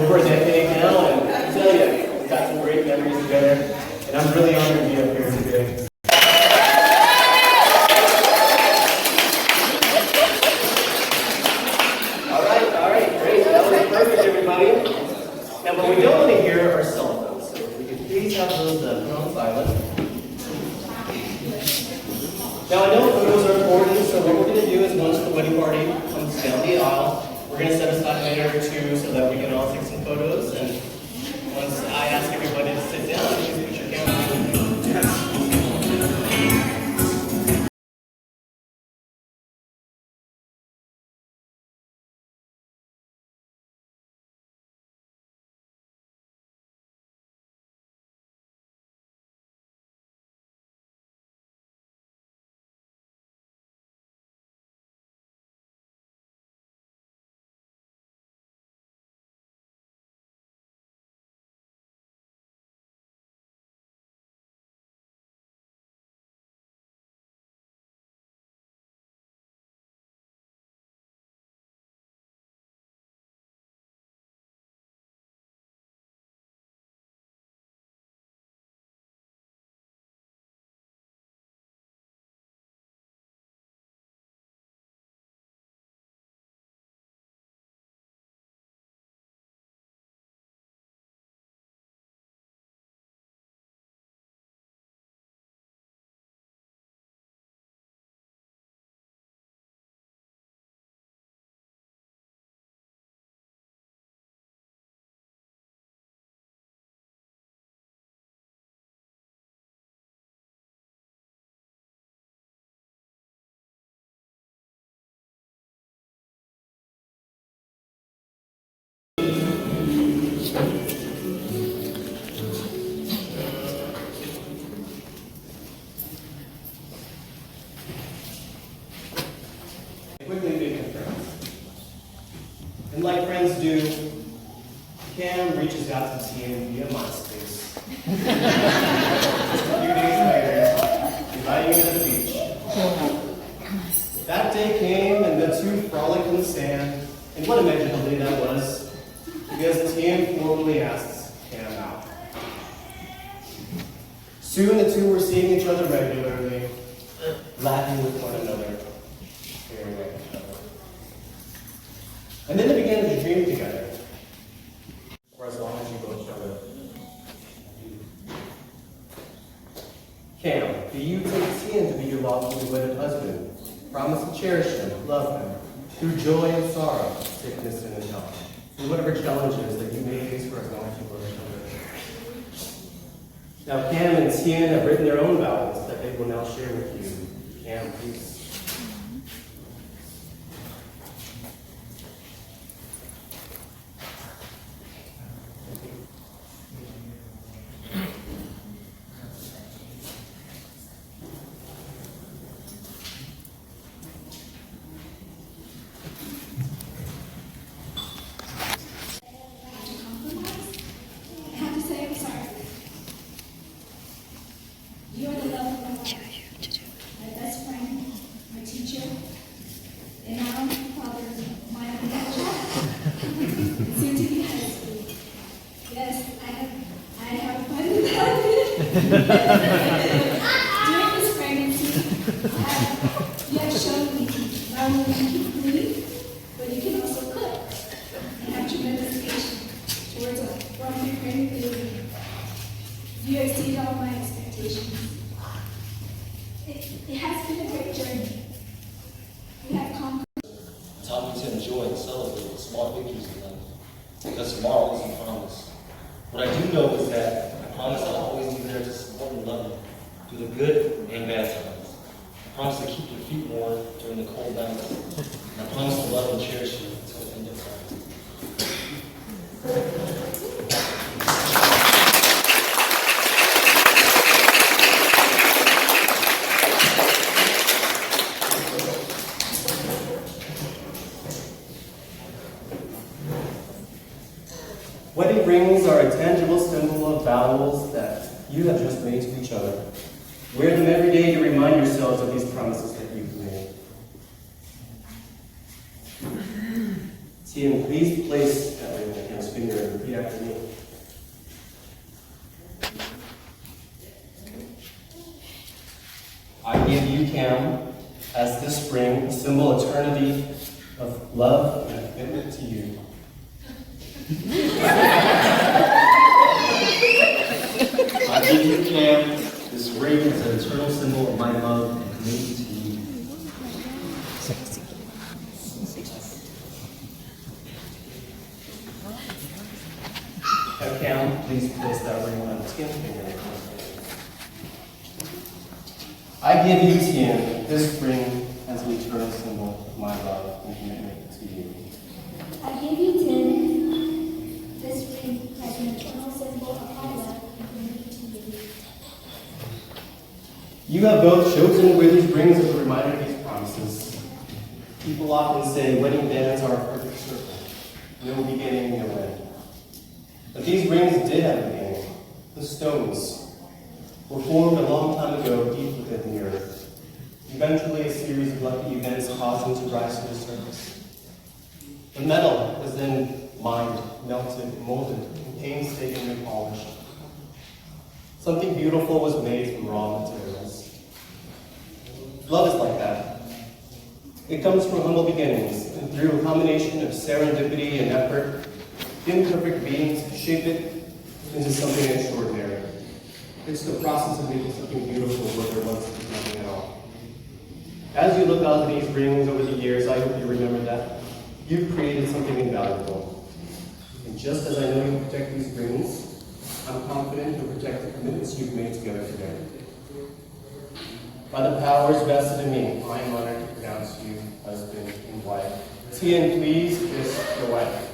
over a decade now, and I tell you, we've got some great memories together, and I'm really honored to be up here today. All right, great. That was perfect, everybody. Now, what we don't want to hear are cell phones, so if we could please have those put on silent. Now, I know photos are important, so what we're going to do is once the wedding party comes down the aisle, we're going to set aside a minute or two so that we can all take some photos, and once I ask everybody to sit down, please put your camera on. Quickly making friends. And like friends do, Cam reaches out to Thien via MySpace. Just a few days later, inviting him to the beach. That day came and the two frolicked in the sand, and what a magical day that was, because Thien formally asks Cam out. Soon the two were seeing each other regularly, laughing with one another. And then they began to dream together, for as long as you both shall live. Cam, do you take Thien to be your lawfully wedded husband? Promise to cherish him, love him, through joy and sorrow, sickness and health, through whatever challenges that you may face for as long as you both shall live. Now, Cam and Thien have written their own vows that they will now share with you. Cam, please. During this pregnancy, you have shown me not only can you breathe, but you can also cook and have tremendous patience towards a wonderful pregnant baby. You exceed all my expectations. It has been a great journey. We have conquered. Taught me to enjoy and celebrate the small victories in life, because tomorrow isn't promised. What I do know is that I promise I'll always be there to support and love you through the good and bad times. I promise to keep your feet warm during the cold nights. And I promise to love and cherish you until the end of time. Wedding rings are a tangible symbol of vows that you have just made to each other. Wear them every day to remind yourselves of these promises that you've made. Thien, please place that ring in Cam's finger. after me. I give you, Cam, as this ring, a symbol of eternity of love and commitment to you. I give you, Cam, this ring as an eternal symbol of my love and commitment to you. Now, Cam, please place that ring on Tien's finger. I give you, Tien, this ring as an eternal symbol of my love and commitment to you. I give you, Thien, this ring as an eternal symbol of my love and commitment to you. You have both chosen to wear these rings as a reminder of these promises. People often say wedding bands are a perfect circle. No beginning, no end. But these rings did have a beginning. The stones were formed a long time ago deep within the earth. Eventually, a series of lucky events caused them to rise to the surface. The metal was then mined, melted, molded, and painstakingly polished. Something beautiful was made from raw materials. Love is like that. It comes from humble beginnings, and through a combination of serendipity and effort, imperfect beings shape it into something extraordinary. It's the process of making something beautiful where there once was nothing at all. As you look out at these rings over the years, I hope you remember that you've created something invaluable. And just as I know you protect these rings, I'm confident you'll protect the commitments you've made together today. By the powers vested in me, I am honored to pronounce you husband and wife. Tien, please kiss your wife.